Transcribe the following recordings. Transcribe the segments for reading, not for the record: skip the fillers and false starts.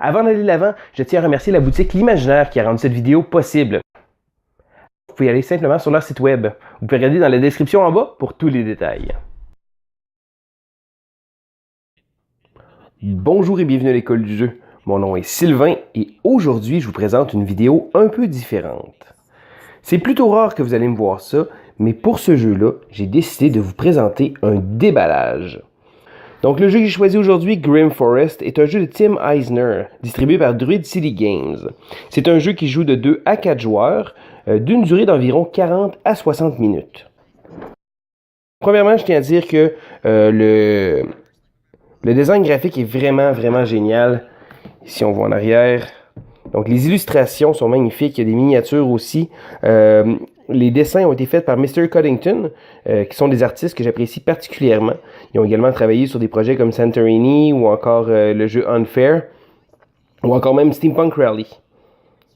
Avant d'aller de l'avant, je tiens à remercier la boutique L'Imaginaire qui a rendu cette vidéo possible. Vous pouvez aller simplement sur leur site web. Vous pouvez regarder dans la description en bas pour tous les détails. Bonjour et bienvenue à l'école du jeu. Mon nom est Sylvain et aujourd'hui je vous présente une vidéo un peu différente. C'est plutôt rare que vous allez me voir ça, mais pour ce jeu-là, j'ai décidé de vous présenter un déballage. Donc le jeu que j'ai choisi aujourd'hui, Grim Forest, est un jeu de Tim Eisner, distribué par Druid City Games. C'est un jeu qui joue de 2 à 4 joueurs, d'une durée d'environ 40 à 60 minutes. Premièrement, je tiens à dire que le design graphique est vraiment génial. Ici, on voit en arrière. Donc les illustrations sont magnifiques, il y a des miniatures aussi. Les dessins ont été faits par Mr. Cuddington, qui sont des artistes que j'apprécie particulièrement. Ils ont également travaillé sur des projets comme Santorini ou encore le jeu Unfair, ou encore même Steampunk Rally.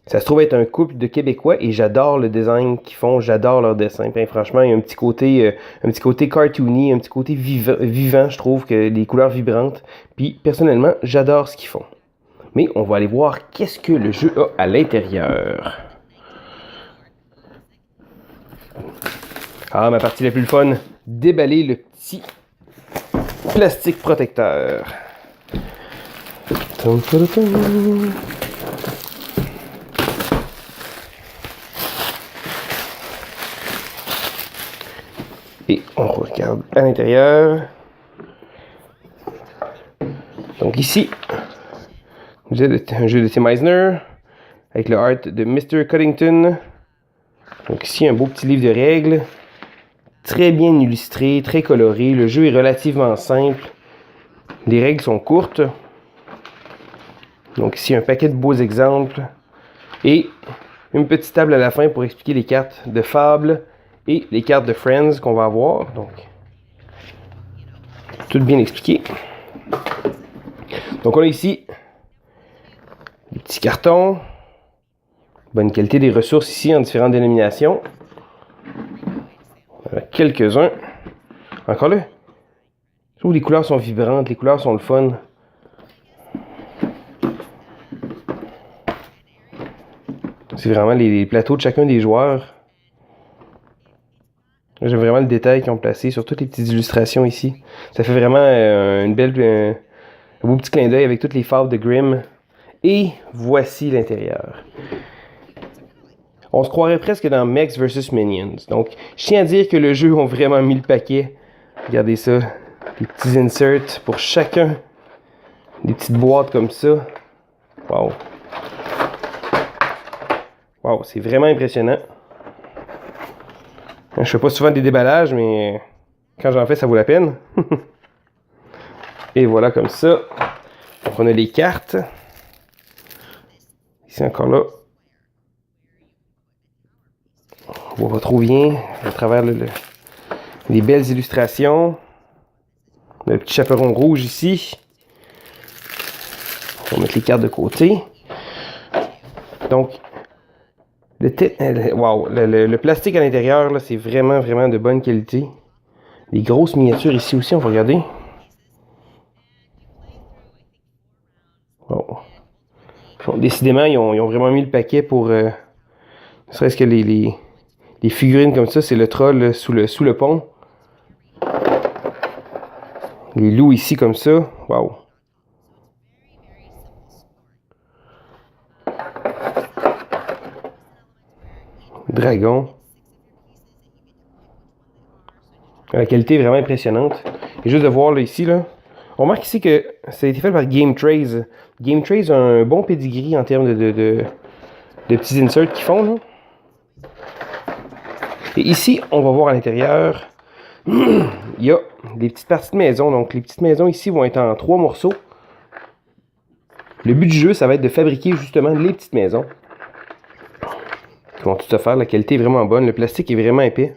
Ça se trouve être un couple de Québécois et j'adore le design qu'ils font, j'adore leur dessin. Puis, franchement, il y a un petit côté cartoony, un petit côté vivant, je trouve, que les couleurs vibrantes. Puis personnellement, j'adore ce qu'ils font. Mais on va aller voir qu'est-ce que le jeu a à l'intérieur. Ah, ma partie la plus fun, déballer le petit plastique protecteur. Et on regarde à l'intérieur. Donc ici, un jeu de Tim Eisner avec le art de Mr. Cuddington. Donc ici, un beau petit livre de règles. Très bien illustré, très coloré. Le jeu est relativement simple. Les règles sont courtes. Donc ici, un paquet de beaux exemples. Et une petite table à la fin pour expliquer les cartes de Fable et les cartes de Friends qu'on va avoir. Donc, tout bien expliqué. Donc on a ici des petits cartons. Bonne qualité des ressources ici en différentes dénominations. Quelques-uns. Encore là. Je trouve que les couleurs sont vibrantes, les couleurs sont le fun. C'est vraiment les plateaux de chacun des joueurs. J'aime vraiment le détail qu'ils ont placé sur toutes les petites illustrations ici. Ça fait vraiment un beau petit clin d'œil avec toutes les fables de Grimm. Et voici l'intérieur. On se croirait presque dans Mechs vs Minions. Donc, je tiens à dire que le jeu a vraiment mis le paquet. Regardez ça. Des petits inserts pour chacun. Des petites boîtes comme ça. Wow. Wow, c'est vraiment impressionnant. Je fais pas souvent des déballages, mais quand j'en fais, ça vaut la peine. Et voilà comme ça. Donc, on a les cartes. Ici encore là. On voit pas trop bien à travers les belles illustrations. Le petit chaperon rouge ici. On va mettre les cartes de côté. Donc, le plastique à l'intérieur, c'est vraiment de bonne qualité. Les grosses miniatures ici aussi, on va regarder. Bon. Décidément, ils ont vraiment mis le paquet pour... ne serait-ce que les figurines comme ça, c'est le troll sous le pont. Les loups ici comme ça. Waouh. Dragon. La qualité est vraiment impressionnante. Et juste de voir là, ici, là, on remarque ici que ça a été fait par Game Trays. Game Trays a un bon pedigree en termes de petits inserts qu'ils font. Là. Et ici, on va voir à l'intérieur, il y a des petites parties de maison. Donc les petites maisons ici vont être en 3 morceaux. Le but du jeu, ça va être de fabriquer justement les petites maisons. Ils vont tout se faire, la qualité est vraiment bonne, le plastique est vraiment épais.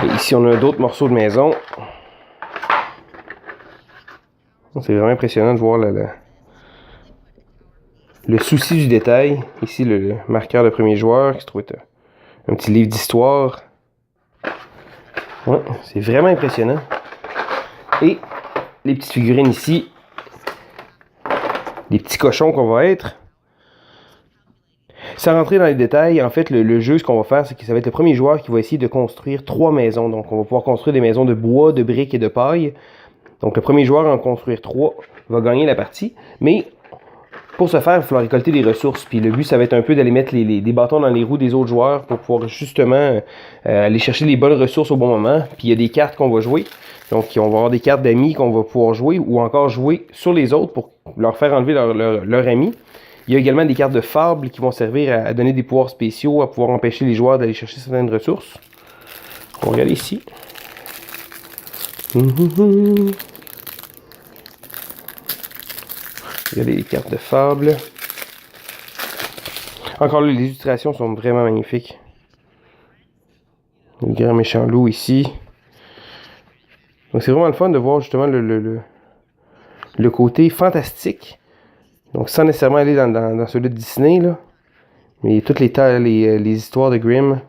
Et ici, on a d'autres morceaux de maison. C'est vraiment impressionnant de voir le souci du détail. Ici, le marqueur de premier joueur qui se trouve être un petit livre d'histoire. Ouais, c'est vraiment impressionnant. Et les petites figurines ici. Les petits cochons qu'on va être. Sans rentrer dans les détails, en fait, le jeu, ce qu'on va faire, c'est que ça va être le premier joueur qui va essayer de construire 3 maisons. Donc, on va pouvoir construire des maisons de bois, de briques et de paille. Donc, le premier joueur à en construire 3 va gagner la partie. Mais, pour ce faire, il va falloir récolter des ressources. Puis le but, ça va être un peu d'aller mettre des bâtons dans les roues des autres joueurs pour pouvoir justement aller chercher les bonnes ressources au bon moment. Puis il y a des cartes qu'on va jouer. Donc, on va avoir des cartes d'amis qu'on va pouvoir jouer ou encore jouer sur les autres pour leur faire enlever leur ami. Il y a également des cartes de fables qui vont servir à donner des pouvoirs spéciaux, à pouvoir empêcher les joueurs d'aller chercher certaines ressources. On va regarder ici. Regardez les cartes de fables. Encore là, les illustrations sont vraiment magnifiques. Le grand méchant loup ici. Donc c'est vraiment le fun de voir justement le côté fantastique. Donc sans nécessairement aller dans celui de Disney, là. Mais toutes les histoires de Grimm.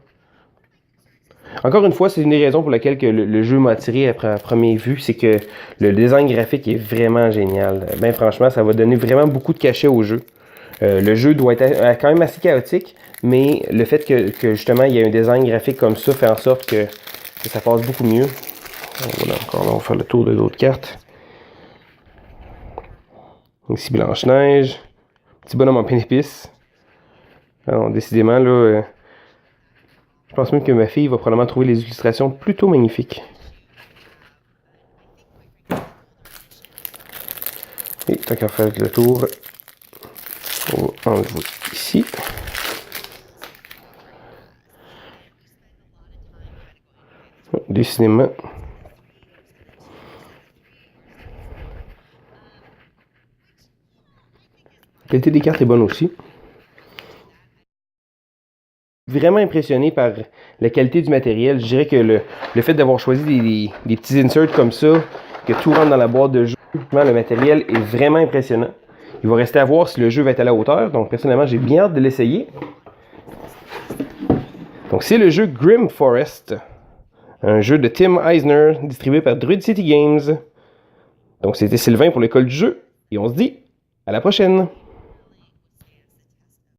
Encore une fois, c'est une des raisons pour laquelle que le jeu m'a attiré après la première vue. C'est que le design graphique est vraiment génial. Ben franchement, ça va donner vraiment beaucoup de cachet au jeu. Le jeu doit être quand même assez chaotique. Mais le fait que justement il y ait un design graphique comme ça fait en sorte que ça passe beaucoup mieux. Voilà, encore là, on va faire le tour de l'autre carte. Ici, Blanche-Neige. Petit bonhomme en pain d'épices. Alors, décidément, là, je pense même que ma fille va probablement trouver les illustrations plutôt magnifiques. Et tant qu'à faire le tour, on va enlever ici. Décidément. La qualité des cartes est bonne aussi. Vraiment impressionné par la qualité du matériel. Je dirais que le fait d'avoir choisi des petits inserts comme ça, que tout rentre dans la boîte de jeu, le matériel est vraiment impressionnant. Il va rester à voir si le jeu va être à la hauteur. Donc personnellement, j'ai bien hâte de l'essayer. Donc c'est le jeu Grimm Forest. Un jeu de Tim Eisner, distribué par Druid City Games. Donc c'était Sylvain pour l'école du jeu. Et on se dit à la prochaine!